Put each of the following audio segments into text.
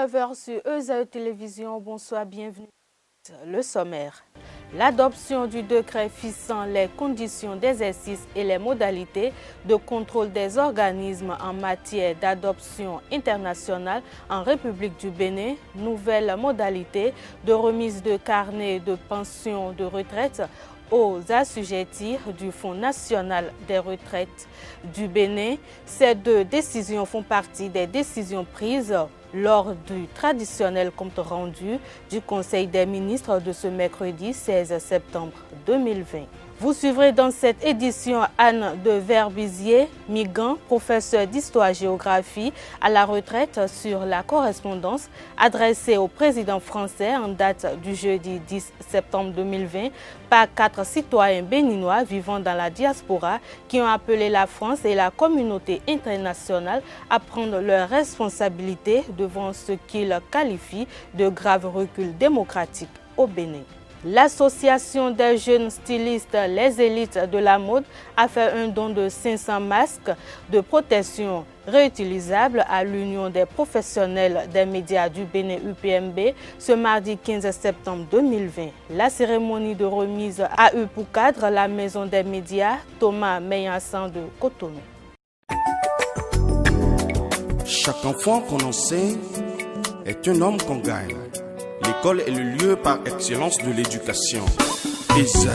9h sur ESAE Télévision. Bonsoir, bienvenue. Le sommaire. L'adoption du décret fixant les conditions d'exercice et les modalités de contrôle des organismes en matière d'adoption internationale en République du Bénin, nouvelles modalités de remise de carnet de pension de retraite aux assujettis du Fonds national des retraites du Bénin. Ces deux décisions font partie des décisions prises lors du traditionnel compte rendu du Conseil des ministres de ce mercredi 16 septembre 2020. Vous suivrez dans cette édition Anne de Verbizier, Migan, professeur d'histoire-géographie à la retraite sur la correspondance adressée au président français en date du jeudi 10 septembre 2020 par 4 citoyens béninois vivant dans la diaspora qui ont appelé la France et la communauté internationale à prendre leurs responsabilités devant ce qu'ils qualifient de grave recul démocratique au Bénin. L'association des jeunes stylistes Les Élites de la mode a fait un don de 500 masques de protection réutilisables à l'Union des professionnels des médias du Bénin UPMB ce mardi 15 septembre 2020. La cérémonie de remise a eu pour cadre la maison des médias Thomas Meillassan de Cotonou. Chaque enfant qu'on enseigne est un homme qu'on gagne. L'école est le lieu par excellence de l'éducation. ESAE.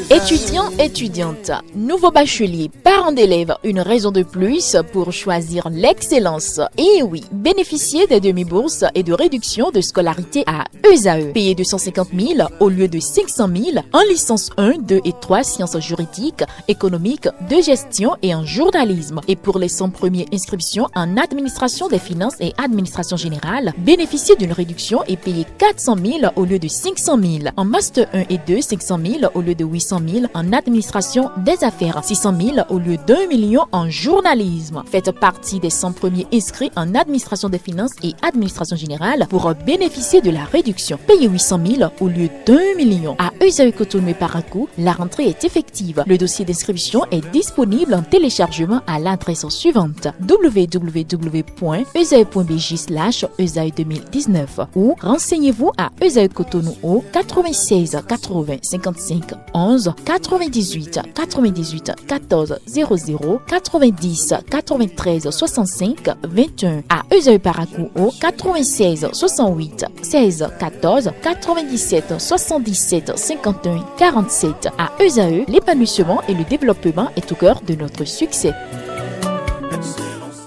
Étudiants, étudiantes, nouveaux bacheliers, parents d'élèves, une raison de plus pour choisir l'excellence. Et oui, bénéficier des demi-bourses et de réductions de scolarité à ESAE. Payer 250 000 au lieu de 500 000 en licence 1, 2 et 3 sciences juridiques, économiques, de gestion et en journalisme. Et pour les 100 premières inscriptions en administration des finances et administration générale, bénéficier d'une réduction et payer 400 000 au lieu de 500 000. En master 1 et 2, 500 000 au lieu de 800 000 en administration des affaires, 600 000 au lieu d'1 million en journalisme. Faites partie des 100 premiers inscrits en administration des finances et administration générale pour bénéficier de la réduction. Payez 800 000 au lieu d'1 million. À ESAE Cotonou et Parakou, la rentrée est effective. Le dossier d'inscription est disponible en téléchargement à l'adresse suivante www.esae.bj/ESAE 2019 ou renseignez-vous à ESAE Cotonou au 96 80 55 11 98 98 14 00 90 93 65 21 à ESAE Parakou au 96 68 16 14 97 77 51 47 à ESAE, l'épanouissement et le développement est au cœur de notre succès.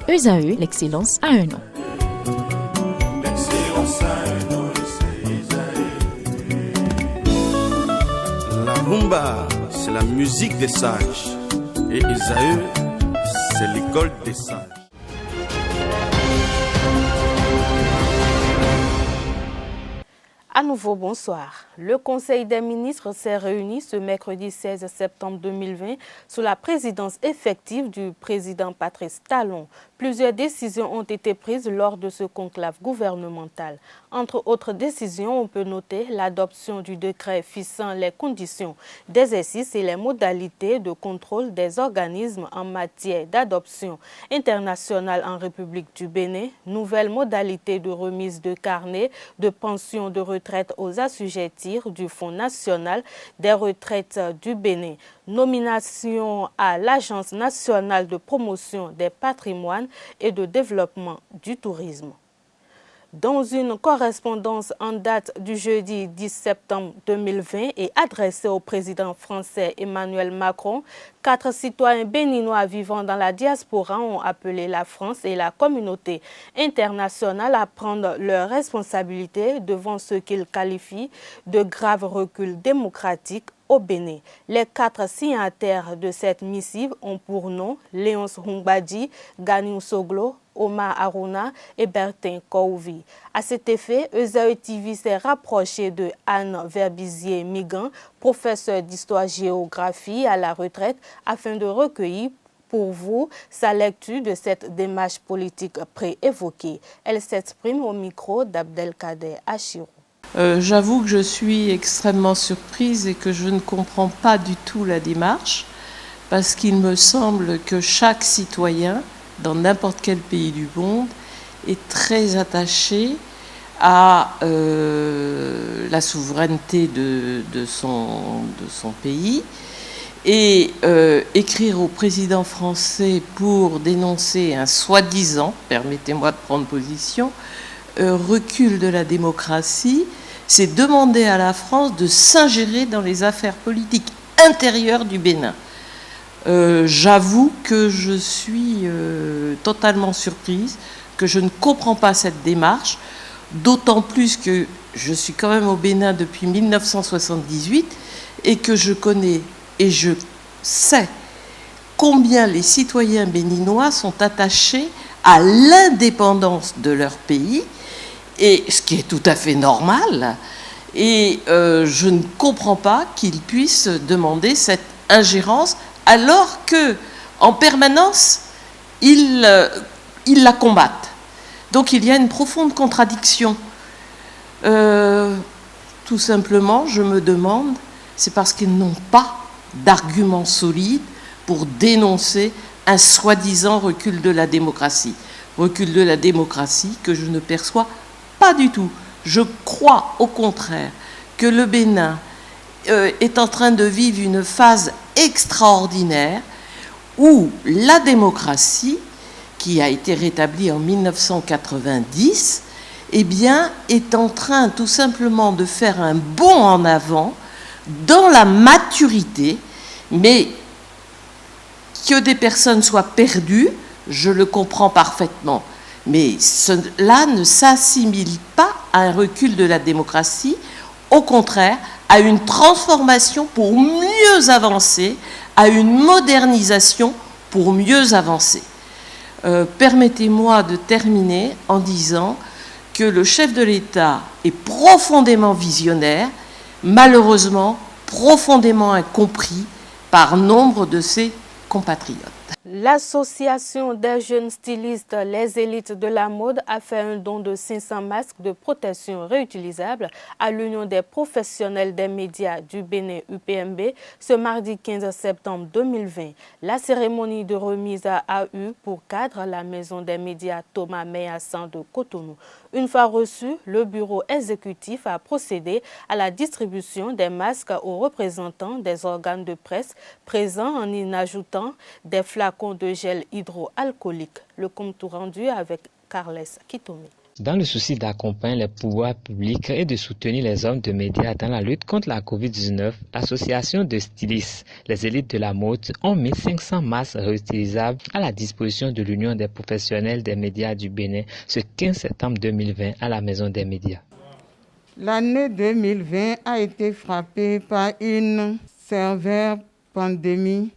ESAE, l'excellence a un nom. La rumba, c'est la musique des sages. Et ESAE, c'est l'école des sages. À nouveau, bonsoir. Le Conseil des ministres s'est réuni ce mercredi 16 septembre 2020 sous la présidence effective du président Patrice Talon. Plusieurs décisions ont été prises lors de ce conclave gouvernemental. Entre autres décisions, on peut noter l'adoption du décret fixant les conditions d'exercice et les modalités de contrôle des organismes en matière d'adoption internationale en République du Bénin, nouvelles modalités de remise de carnet de pension de retraite aux assujettis du Fonds national des retraites du Bénin, nomination à l'Agence nationale de promotion des patrimoines et de développement du tourisme. Dans une correspondance en date du jeudi 10 septembre 2020 et adressée au président français Emmanuel Macron, 4 citoyens béninois vivant dans la diaspora ont appelé la France et la communauté internationale à prendre leurs responsabilités devant ce qu'ils qualifient de grave recul démocratique au Bénin. Les 4 signataires de cette missive ont pour nom Léonce Humbadi, Ganiou Soglo, Omar Aruna et Bertin Kouvi. À cet effet, ESAE TV s'est rapproché de Anne Verbizier Migan, professeure d'histoire-géographie à la retraite, afin de recueillir pour vous sa lecture de cette démarche politique préévoquée. Elle s'exprime au micro d'Abdelkader Achirou. J'avoue que je suis extrêmement surprise et que je ne comprends pas du tout la démarche, parce qu'il me semble que chaque citoyen dans n'importe quel pays du monde, est très attaché à la souveraineté de son pays. Et écrire au président français pour dénoncer un soi-disant, permettez-moi de prendre position, recul de la démocratie, c'est demander à la France de s'ingérer dans les affaires politiques intérieures du Bénin. J'avoue que je suis totalement surprise, que je ne comprends pas cette démarche, d'autant plus que je suis quand même au Bénin depuis 1978 et que je connais et je sais combien les citoyens béninois sont attachés à l'indépendance de leur pays, et ce qui est tout à fait normal. Et je ne comprends pas qu'ils puissent demander cette ingérence alors que, en permanence, ils la combattent. Donc il y a une profonde contradiction. Tout simplement, je me demande, c'est parce qu'ils n'ont pas d'arguments solides pour dénoncer un soi-disant recul de la démocratie. Recul de la démocratie que je ne perçois pas du tout. Je crois au contraire que le Bénin est en train de vivre une phase extraordinaire où la démocratie, qui a été rétablie en 1990, eh bien, est en train tout simplement de faire un bond en avant dans la maturité, mais que des personnes soient perdues, je le comprends parfaitement. Mais cela ne s'assimile pas à un recul de la démocratie, au contraire, à une transformation pour mieux avancer, à une modernisation pour mieux avancer. Permettez-moi de terminer en disant que le chef de l'État est profondément visionnaire, malheureusement profondément incompris par nombre de ses compatriotes. L'association des jeunes stylistes Les Élites de la mode a fait un don de 500 masques de protection réutilisables à l'Union des professionnels des médias du Bénin UPMB ce mardi 15 septembre 2020. La cérémonie de remise a eu pour cadre la maison des médias Thomas Mayassan de Cotonou. Une fois reçu, le bureau exécutif a procédé à la distribution des masques aux représentants des organes de presse présents en y ajoutant des flacons de gel hydroalcoolique. Le compte rendu avec Carles Kitome. Dans le souci d'accompagner les pouvoirs publics et de soutenir les hommes de médias dans la lutte contre la COVID-19, l'association de stylistes, les élites de la mode, ont mis 500 masques réutilisables à la disposition de l'Union des professionnels des médias du Bénin ce 15 septembre 2020 à la Maison des médias. L'année 2020 a été frappée par une sévère pandémie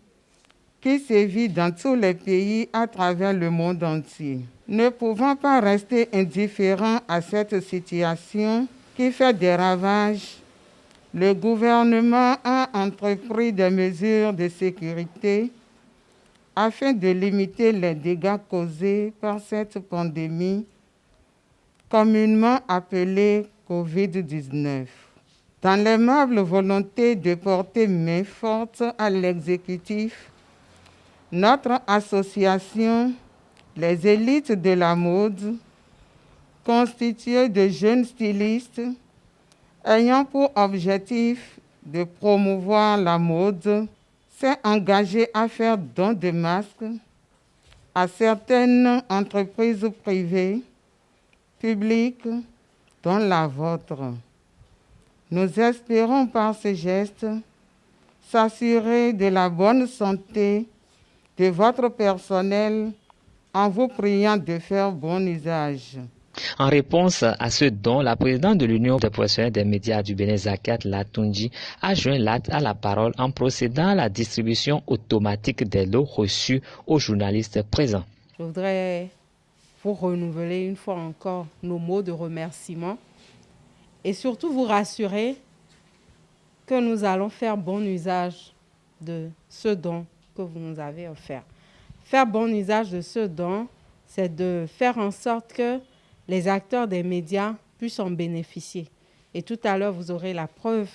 qui sévit dans tous les pays à travers le monde entier. Ne pouvant pas rester indifférent à cette situation qui fait des ravages, le gouvernement a entrepris des mesures de sécurité afin de limiter les dégâts causés par cette pandémie, communément appelée COVID-19. Dans l'aimable volonté de porter main forte à l'exécutif, notre association, les élites de la mode, constituée de jeunes stylistes, ayant pour objectif de promouvoir la mode, s'est engagée à faire don de masques à certaines entreprises privées, publiques, dont la vôtre. Nous espérons par ce geste s'assurer de la bonne santé de votre personnel en vous priant de faire bon usage. En réponse à ce don, la présidente de l'Union des professionnels des médias du Bénin, Zakat Latunji, a joint l'acte à la parole en procédant à la distribution automatique des lots reçus aux journalistes présents. Je voudrais vous renouveler une fois encore nos mots de remerciement et surtout vous rassurer que nous allons faire bon usage de ce don que vous nous avez offert. Faire bon usage de ce don, c'est de faire en sorte que les acteurs des médias puissent en bénéficier. Et tout à l'heure, vous aurez la preuve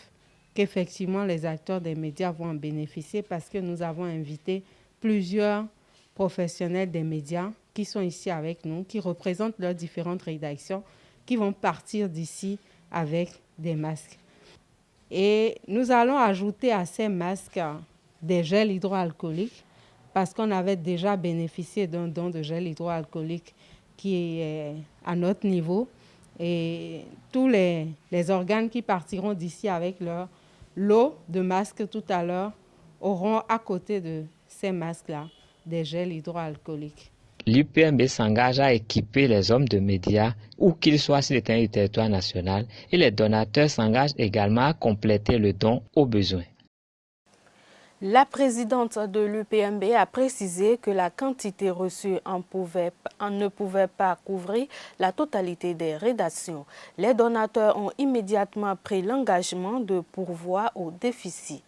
qu'effectivement, les acteurs des médias vont en bénéficier parce que nous avons invité plusieurs professionnels des médias qui sont ici avec nous, qui représentent leurs différentes rédactions, qui vont partir d'ici avec des masques. Et nous allons ajouter à ces masques des gels hydroalcooliques parce qu'on avait déjà bénéficié d'un don de gel hydroalcoolique qui est à notre niveau. Et tous les organes qui partiront d'ici avec leur lot de masques tout à l'heure auront à côté de ces masques-là des gels hydroalcooliques. L'UPMB s'engage à équiper les hommes de médias, où qu'ils soient sur le territoire national, et les donateurs s'engagent également à compléter le don aux besoins. La présidente de l'UPMB a précisé que la quantité reçue ne pouvait pas couvrir la totalité des rédactions. Les donateurs ont immédiatement pris l'engagement de pourvoir au déficit.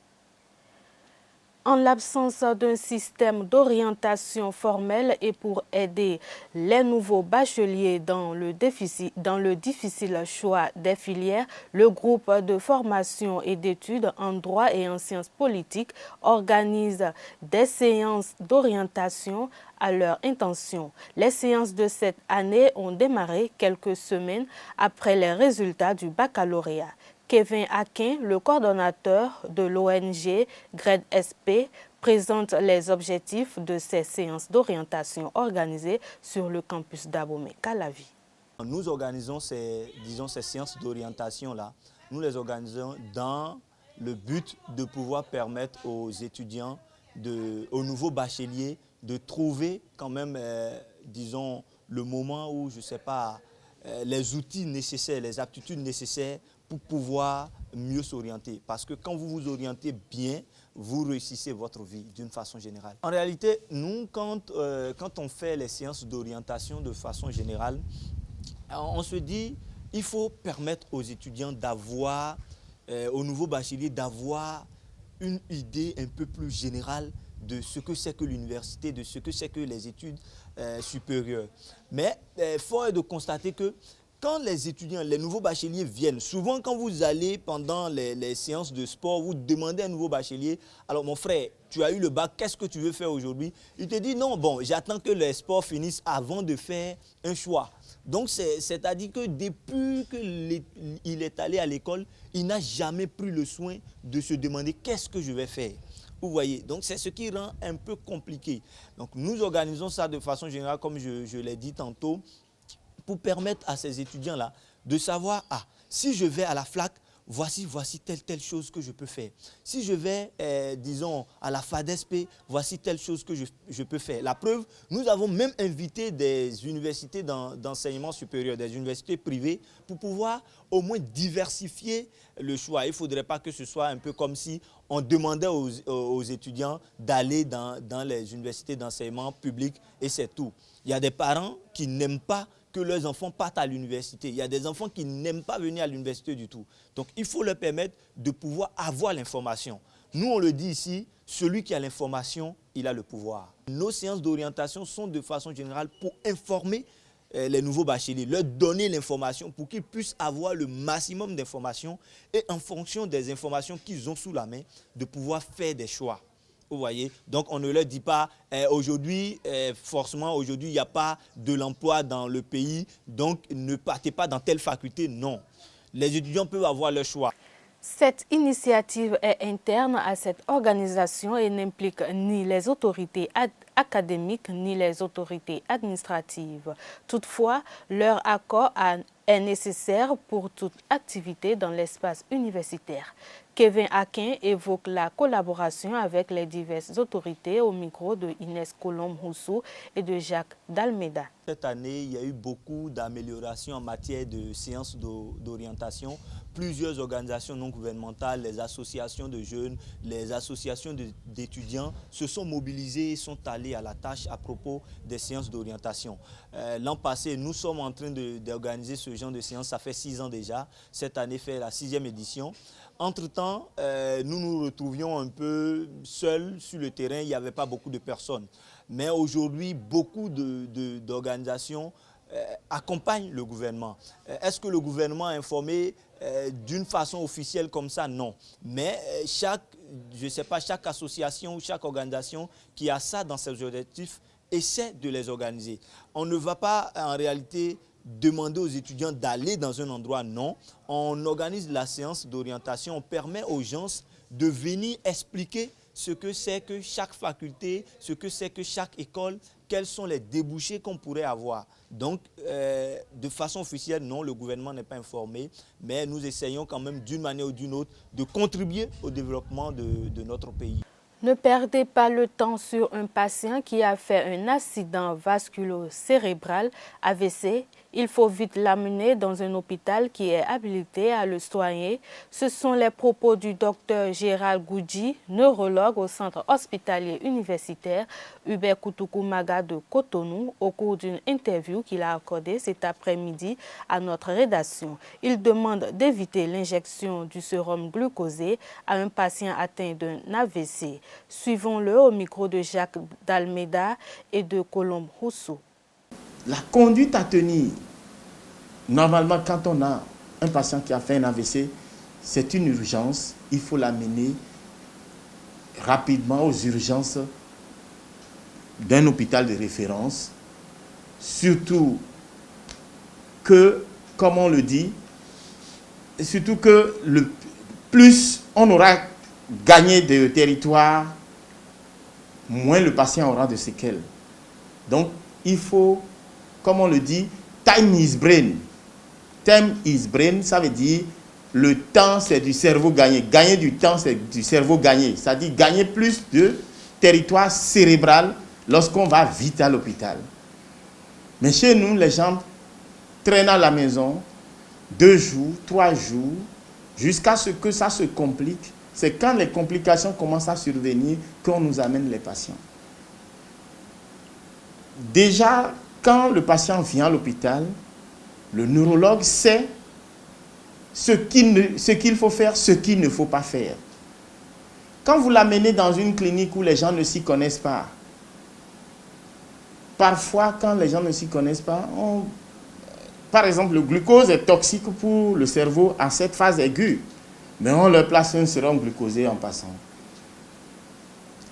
En l'absence d'un système d'orientation formelle et pour aider les nouveaux bacheliers dans le difficile choix des filières, le groupe de formation et d'études en droit et en sciences politiques organise des séances d'orientation à leur intention. Les séances de cette année ont démarré quelques semaines après les résultats du baccalauréat. Kevin Akin, le coordonnateur de l'ONG GRED-SP, présente les objectifs de ces séances d'orientation organisées sur le campus d'Abomey-Calavi. Nous organisons ces séances d'orientation-là, nous les organisons dans le but de pouvoir permettre aux étudiants, aux nouveaux bacheliers, de trouver quand même, le moment où, je ne sais pas, les outils nécessaires, les aptitudes nécessaires pour pouvoir mieux s'orienter. Parce que quand vous vous orientez bien, vous réussissez votre vie d'une façon générale. En réalité, nous, quand on fait les séances d'orientation de façon générale, on se dit il faut permettre aux étudiants d'avoir, aux nouveaux bacheliers, d'avoir une idée un peu plus générale de ce que c'est que l'université, de ce que c'est que les études supérieures. Mais fort est de constater que quand les étudiants, les nouveaux bacheliers viennent, souvent quand vous allez pendant les séances de sport, vous demandez à un nouveau bachelier, alors mon frère, tu as eu le bac, qu'est-ce que tu veux faire aujourd'hui? Il te dit non, bon, j'attends que les sports finissent avant de faire un choix. Donc c'est-à-dire que depuis qu'il est allé à l'école, il n'a jamais pris le soin de se demander qu'est-ce que je vais faire. Vous voyez, donc c'est ce qui rend un peu compliqué. Donc nous organisons ça de façon générale, comme je l'ai dit tantôt, pour permettre à ces étudiants-là de savoir, si je vais à la FLAC, voici telle chose que je peux faire. Si je vais, disons, à la FADESP, voici telle chose que je peux faire. La preuve, nous avons même invité des universités d'enseignement supérieur, des universités privées, pour pouvoir au moins diversifier le choix. Il ne faudrait pas que ce soit un peu comme si on demandait aux étudiants d'aller dans les universités d'enseignement public et c'est tout. Il y a des parents qui n'aiment pas que leurs enfants partent à l'université. Il y a des enfants qui n'aiment pas venir à l'université du tout. Donc, il faut leur permettre de pouvoir avoir l'information. Nous, on le dit ici, celui qui a l'information, il a le pouvoir. Nos séances d'orientation sont de façon générale pour informer les nouveaux bacheliers, leur donner l'information pour qu'ils puissent avoir le maximum d'informations et en fonction des informations qu'ils ont sous la main, de pouvoir faire des choix. Vous voyez, donc on ne leur dit pas aujourd'hui, forcément aujourd'hui il n'y a pas de l'emploi dans le pays, donc ne partez pas dans telle faculté, non. Les étudiants peuvent avoir leur choix. Cette initiative est interne à cette organisation et n'implique ni les autorités académiques ni les autorités administratives. Toutefois, leur accord est nécessaire pour toute activité dans l'espace universitaire. Kevin Akin évoque la collaboration avec les diverses autorités au micro de Inès Colombe-Rousseau et de Jacques Dalmeda. Cette année, il y a eu beaucoup d'améliorations en matière de séances d'orientation. Plusieurs organisations non gouvernementales, les associations de jeunes, les associations d'étudiants se sont mobilisées et sont allées à la tâche à propos des séances d'orientation. L'an passé, nous sommes en train d'organiser ce genre de séances, ça fait 6 ans déjà. Cette année fait la 6e édition. Entre-temps, nous nous retrouvions un peu seuls sur le terrain, il n'y avait pas beaucoup de personnes. Mais aujourd'hui, beaucoup d'organisations accompagnent le gouvernement. Est-ce que le gouvernement est informé d'une façon officielle comme ça? Non. Mais chaque association ou chaque organisation qui a ça dans ses objectifs essaie de les organiser. On ne va pas en réalité demander aux étudiants d'aller dans un endroit, non. On organise la séance d'orientation, on permet aux gens de venir expliquer ce que c'est que chaque faculté, ce que c'est que chaque école, quels sont les débouchés qu'on pourrait avoir. Donc, de façon officielle, non, le gouvernement n'est pas informé, mais nous essayons quand même d'une manière ou d'une autre de contribuer au développement de notre pays. Ne perdez pas le temps sur un patient qui a fait un accident vasculo-cérébral AVC. Il faut vite l'amener dans un hôpital qui est habilité à le soigner. Ce sont les propos du docteur Gérald Goudji, neurologue au centre hospitalier universitaire Hubert Koutoukou-Maga de Cotonou, au cours d'une interview qu'il a accordée cet après-midi à notre rédaction. Il demande d'éviter l'injection du sérum glucosé à un patient atteint d'un AVC. Suivons-le au micro de Jacques Dalméda et de Colombe Rousseau. La conduite à tenir, normalement, quand on a un patient qui a fait un AVC, c'est une urgence. Il faut l'amener rapidement aux urgences d'un hôpital de référence. Surtout que, comme on le dit, surtout que le plus on aura gagné de territoire, moins le patient aura de séquelles. Donc, il faut, comme on le dit, time is brain. Time is brain, ça veut dire le temps, c'est du cerveau gagné. Gagner du temps, c'est du cerveau gagné. C'est-à-dire gagner plus de territoire cérébral lorsqu'on va vite à l'hôpital. Mais chez nous, les gens traînent à la maison 2 jours, 3 jours, jusqu'à ce que ça se complique. C'est quand les complications commencent à survenir qu'on nous amène les patients. Déjà, quand le patient vient à l'hôpital, le neurologue sait ce qu'il faut faire, ce qu'il ne faut pas faire. Quand vous l'amenez dans une clinique où les gens ne s'y connaissent pas, parfois, quand les gens ne s'y connaissent pas, par exemple, le glucose est toxique pour le cerveau à cette phase aiguë, mais on leur place un sérum glucosé en passant.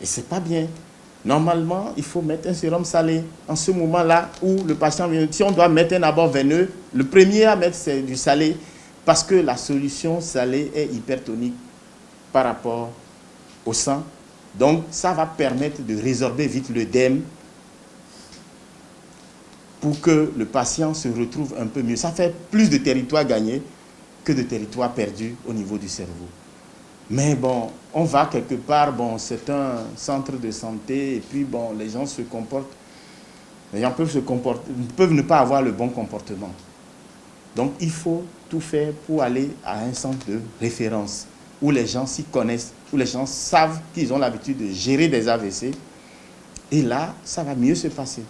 Et ce n'est pas bien. Normalement, il faut mettre un sérum salé. En ce moment-là où le patient vient, si on doit mettre un abord veineux, le premier à mettre, c'est du salé, parce que la solution salée est hypertonique par rapport au sang. Donc, ça va permettre de résorber vite l'œdème pour que le patient se retrouve un peu mieux. Ça fait plus de territoire gagné que de territoire perdu au niveau du cerveau. Mais bon, on va quelque part, bon, c'est un centre de santé, et puis bon, les gens se comportent, les gens peuvent ne pas avoir le bon comportement. Donc il faut tout faire pour aller à un centre de référence, où les gens s'y connaissent, où les gens savent qu'ils ont l'habitude de gérer des AVC, et là, ça va mieux se passer.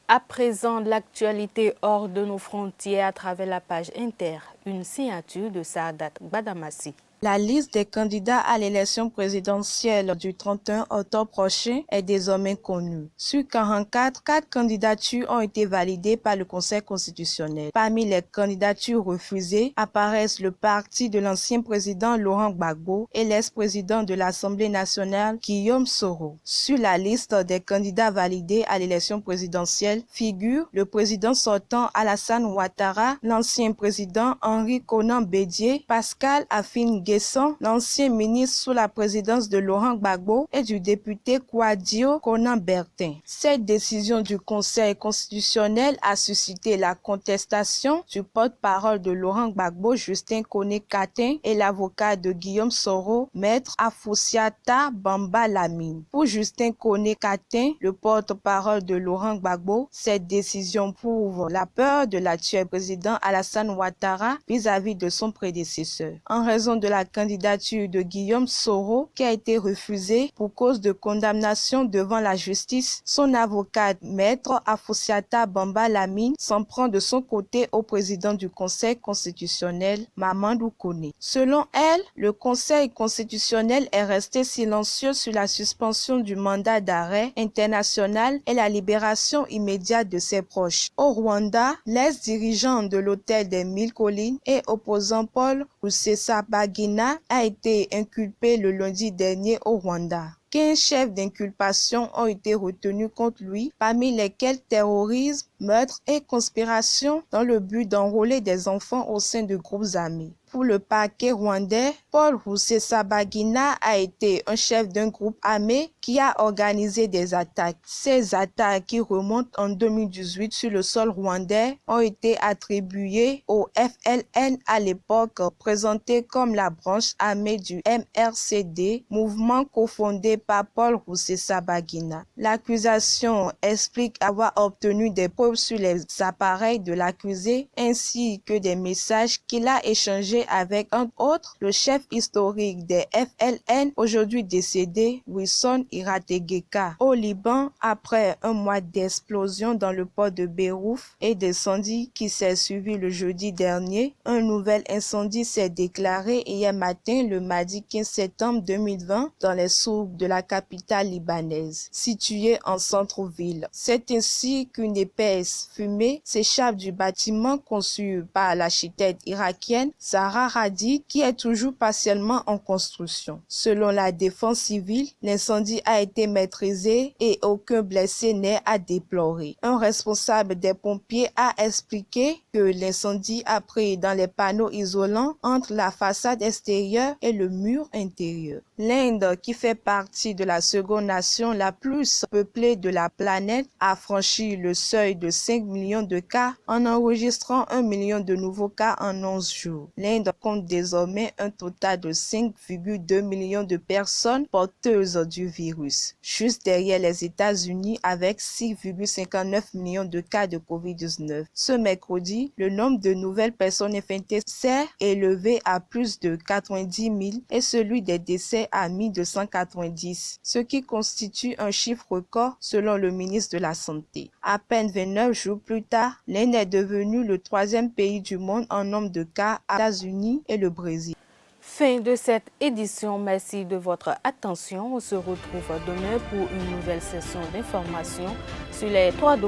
À présent, l'actualité hors de nos frontières à travers la page Inter, une signature de Saadat Badamassi. La liste des candidats à l'élection présidentielle du 31 octobre prochain est désormais connue. Sur 44, 4 candidatures ont été validées par le Conseil constitutionnel. Parmi les candidatures refusées apparaissent le parti de l'ancien président Laurent Gbagbo et l'ex-président de l'Assemblée nationale Guillaume Soro. Sur la liste des candidats validés à l'élection présidentielle figurent le président sortant Alassane Ouattara, l'ancien président Henri Konan Bédié, Pascal Afine Guesson, l'ancien ministre sous la présidence de Laurent Gbagbo, et du député Kouadio Konan Bertin. Cette décision du Conseil constitutionnel a suscité la contestation du porte-parole de Laurent Gbagbo, Justin Koné-Katin, et l'avocat de Guillaume Soro, maître Afoussiata Bamba Lamine. Pour Justin Koné-Katin, le porte-parole de Laurent Gbagbo, cette décision prouve la peur de l'actuel président Alassane Ouattara vis-à-vis de son prédécesseur. En raison de la candidature de Guillaume Soro, qui a été refusée pour cause de condamnation devant la justice, son avocate maître Afoussiata Bamba Lamine s'en prend de son côté au président du Conseil constitutionnel, Mamadou Koné. Selon elle, le Conseil constitutionnel est resté silencieux sur la suspension du mandat d'arrêt international et la libération immédiate de ses proches. Au Rwanda, l'ex-dirigeant de l'hôtel des 1000 collines et opposant Paul Rusesabagina a été inculpé le lundi dernier au Rwanda. 15 chefs d'inculpation ont été retenus contre lui, parmi lesquels terrorisme, meurtre et conspiration dans le but d'enrôler des enfants au sein de groupes armés. Pour le parquet rwandais, Paul Rusesabagina a été un chef d'un groupe armé qui a organisé des attaques. Ces attaques, qui remontent en 2018 sur le sol rwandais, ont été attribuées au FLN à l'époque, présenté comme la branche armée du MRCD, mouvement cofondé par Paul Rusesabagina. L'accusation explique avoir obtenu des preuves sur les appareils de l'accusé ainsi que des messages qu'il a échangés avec, entre autres, le chef historique des FLN, aujourd'hui décédé, Wilson Irategeka. Au Liban, après un mois d'explosion dans le port de Beyrouth et d'incendie qui s'est suivi le jeudi dernier, un nouvel incendie s'est déclaré hier matin, le mardi 15 septembre 2020, dans les souks de la capitale libanaise, située en centre-ville. C'est ainsi qu'une épaisse fumée s'échappe du bâtiment conçu par l'architecte irakienne Zaha Hadid, qui est toujours partiellement en construction. Selon la défense civile, l'incendie a été maîtrisé et aucun blessé n'est à déplorer. Un responsable des pompiers a expliqué que l'incendie a pris dans les panneaux isolants entre la façade extérieure et le mur intérieur. L'Inde, qui fait partie de la seconde nation la plus peuplée de la planète, a franchi le seuil de 5 millions de cas en enregistrant 1 million de nouveaux cas en 11 jours. L'Inde compte désormais un total de 5,2 millions de personnes porteuses du virus, juste derrière les États-Unis avec 6,59 millions de cas de Covid-19. Ce mercredi, le nombre de nouvelles personnes infectées s'est élevé à plus de 90 000 et celui des décès à 1290, ce qui constitue un chiffre record selon le ministre de la Santé. À peine 29 jours plus tard, l'Inde est devenue le 3e pays du monde en nombre de cas à les États-Unis et le Brésil. Fin de cette édition. Merci de votre attention. On se retrouve demain pour une nouvelle session d'information sur les www.ezaetv.bj.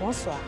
Bonsoir.